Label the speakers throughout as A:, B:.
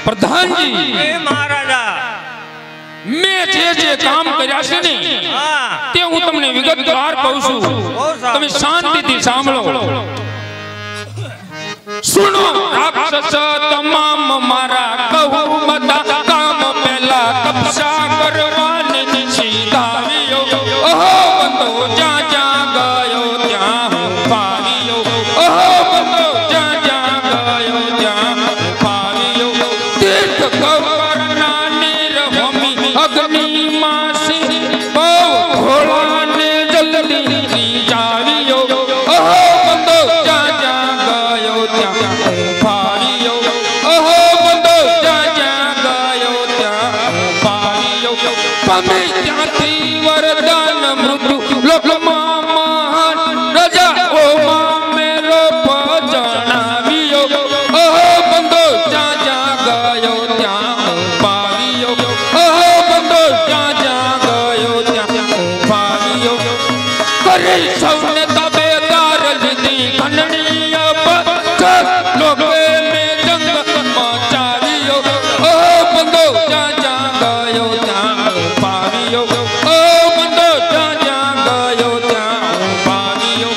A: प्रधान जी
B: महाराजा
A: मैं जे काम कर्या छे ने ते हूँ तमने विगतवार कहूं छुं तमे शांतिथी सांभळो सुनो राक्षस तमाम मारा कहूं बता काम पहला कब्जा करवाने सीधावियो ओहो बंदो जा जा गयो त्या पावियो ओहो बंदो जा जा गयो त्या पावियो तीर्थ कवर नानीर होमी अग्नि मासी ओ घोड़ा ने जल्दी जावियो ओहो बंदो जा जा गयो त्या पावियो ओहो बंदो जा जा गयो त्या पावियो पमे त्याथी वरदान मृत्यु लोक महान राजा ओ मां मेरो जणावियो ओहो बंदो जा जा गयो त्या पावियो ओहो बंदो जा जा गयो त्या पावियो करे सौने तबेदार लिदी खंडनी अब लोके में जंग मचावियो ओहो बंदो जा जा गयो त्या पावियो ओहो बंदो जा जा गयो त्या पावियो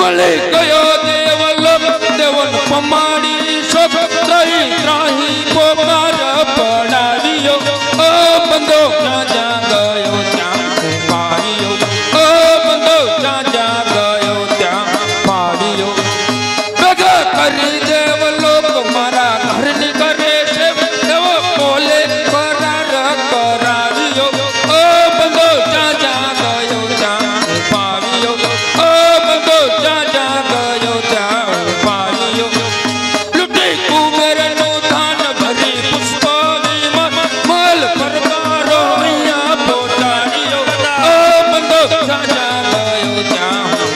A: वले गयो देवन पमाड़ी सब त्राही त्राही पोकार पड़ावियो ओ बंदो जा जा गयो त्या पावियो ओ बंदो जा जा गयो त्या पावियो बेगा करी देव लोक मारा घर नि करे से देव बोले करार करावियो ओ बंदो जा जा गयो त्या पावियो ओ बंदो जा जा गयो त्या पावियो लुटी कुबेर नो धान भरी पुष्प माल परवारो मैया पोटारियो ओ बंदो जा जा गयो त्या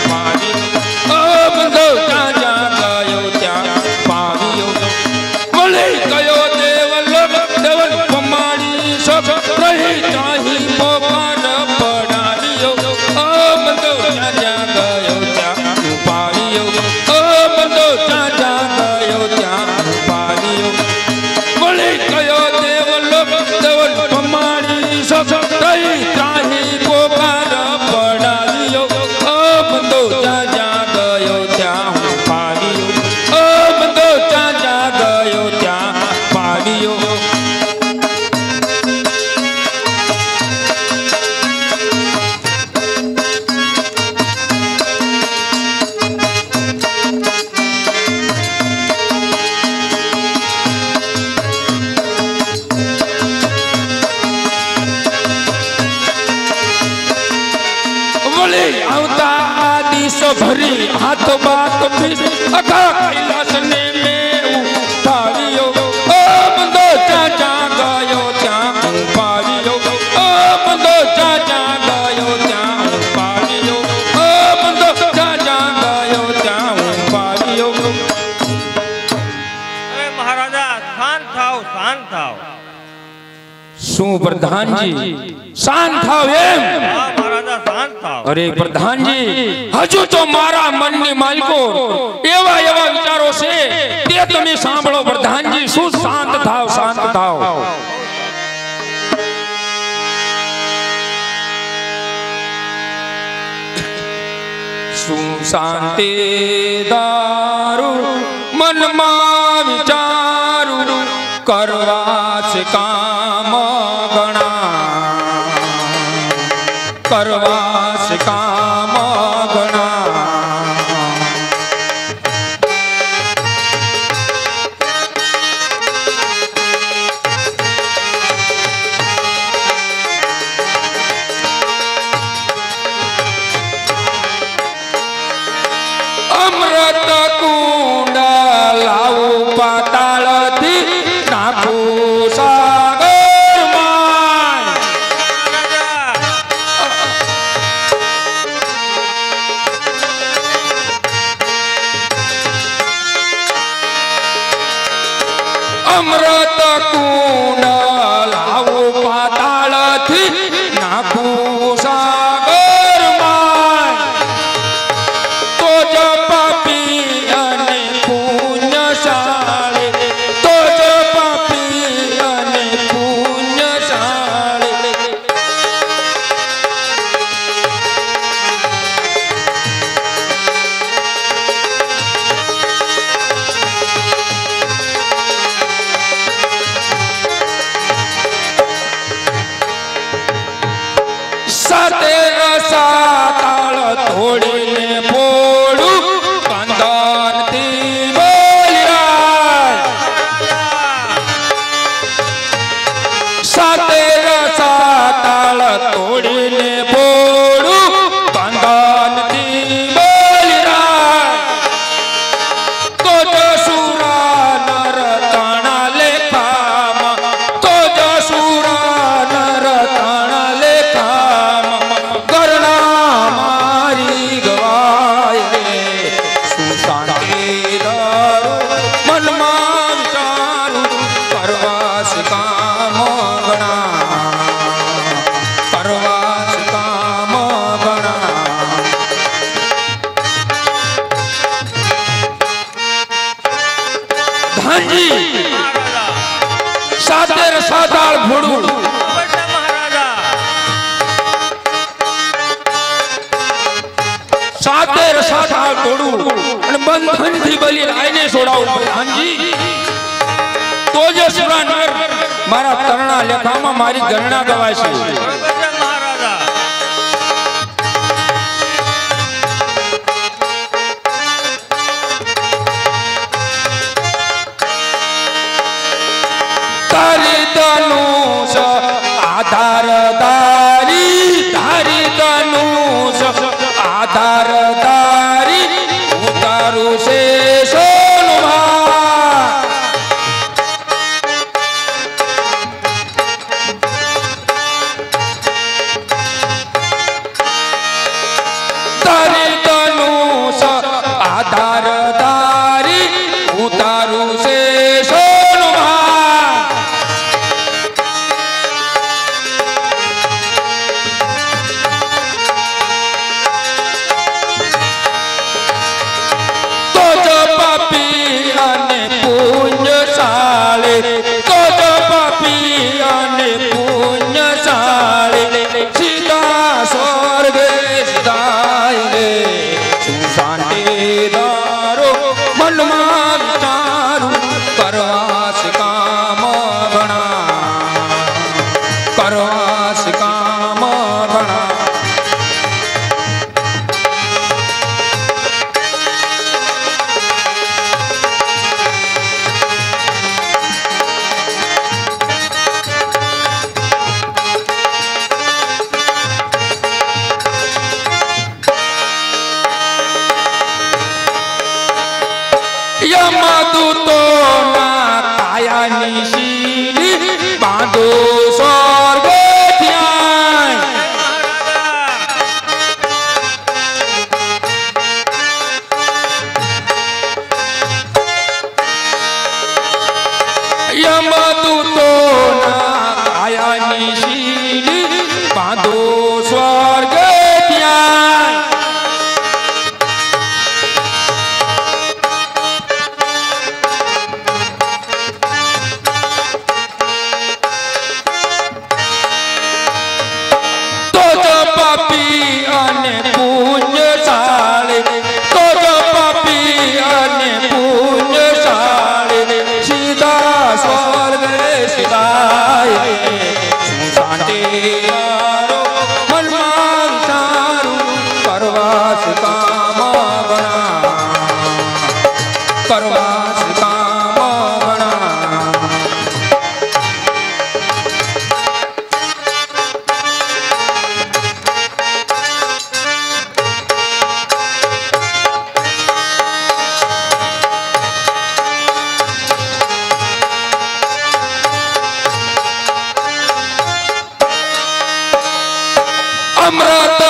A: पावियो ओ बंदो जा जा गयो त्या पावियो बोले गयो देवन पमाड़ी सब रही चाही पोकार पड़ारियो ओ बंदो जा जा गयो त्या पावियो ओ बंदो जा जा गयो त्या पावियो बोले गयो देवन पमाड़ी सब रही चाही पोकार पड़ारियो ओ बंदो जा जा गयो त्या पावियो ओ बंदो जा जा गयो त्या पावियो बोले आवता आदि सो भरी हाथ बात भी अका कैलाश ने में उठावियो ओ बंदो जा जा गयो त्या पावियो ओ बंदो जा जा गयो त्या पावियो ओ बंदो जा जा गयो त्या पावियो
B: अरे महाराजा शांत थाओ
A: शू प्रधान जी शांत थाओ एम
B: महाराजा शांत थाओ
A: अरे प्रधान जी हजू तो मारा मन ने मालिको एवा एवा विचारो से ते तमे सांभळो प्रधान जी शू शांत थाओ शू शांति दारू मन मा विचारू करवा से काम गणा करवा से काम गणा अमृत कुंड लाऊ पाताल थी नाखू सागर माय અમૃત કુંડ લાવું પાતાળથી નાખું સાગરમાં તો જ પાપી અને પુણ્યશાળી તો જ પાપી અને પુણ્યશાળી સાતે સાતાળ તોડીને ફોડું બંધનથી બોલ્યા સાતે સાતાળ તોડીને ફોડું બંધનથી બોલ્યા તો જ સુરા નર તણા લેખામાં તો જ સુરા નર તણા લેખામાં ગરણા મારી ગવાય રે સુશાંતિ દારો મનમાં વિચારું કરવાસ કામ ગણા કરવાસ કામ ગણા ધનજી
B: મહારાજા
A: સાતે સાતાળ ફોડું
B: બટા મહારાજા
A: સાતે સાતાળ તોડું અને બંધનથી બલી આઈને છોડાવું પડે હાજી તો જ સુરા નર મારા તરણા લેખામાં મારી ગણના ગવાય છે
B: બટા મહારાજા
A: તારી ધનુષ આધાર તારી તારી ધનુષ આધાર તારી ઉતારું છે સોનમાં તારી ધનુષ આધાર તારી ઉતારું છે સોનમાં તો જ પાપી અને પુણ્યશાળી તો જ પાપી અને પુણ્યશાળી સીધા સ્વર્ગે સીધાય રે સુશાંતિ દારો મનમાં વિચારું કરવાસ કામ ગણા કરવાસ કામ ગણા યમદૂતોના કાયાની શીલી બાંધો સ્વર્ગે ધ્યાન યમદૂતોના કાયાની શીલી બાંધો સ્વર્ગે ધ્યાન તો જ પાપી અને પુણ્યશાળી તો જ પાપી અને પુણ્યશાળી સીધા સ્વર્ગે સીધાય સુશાંતિ દારો મનમાં વિચારું કરવાસ કામ ગણા કરવાસ કામ ગણા અમૃત